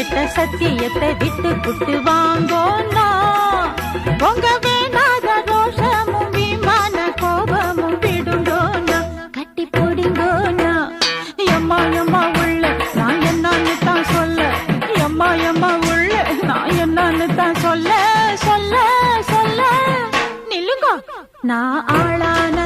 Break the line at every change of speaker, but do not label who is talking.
கேட்ட சத்தியத்தை விட்டு புட்டு வாங்கோன்னா உங்க வேணாத ரோஷமும் விமான கோபமும் விடுங்கோன்னா கட்டி போடுங்கோன்னா எம்மா எம்மா உள்ள நான் என்னன்னு தான் சொல்ல எம்மா எம்மா உள்ள நான் என்னன்னு தான் சொல்ல சொல்ல சொல்ல நில்லுங்க நான் ஆளான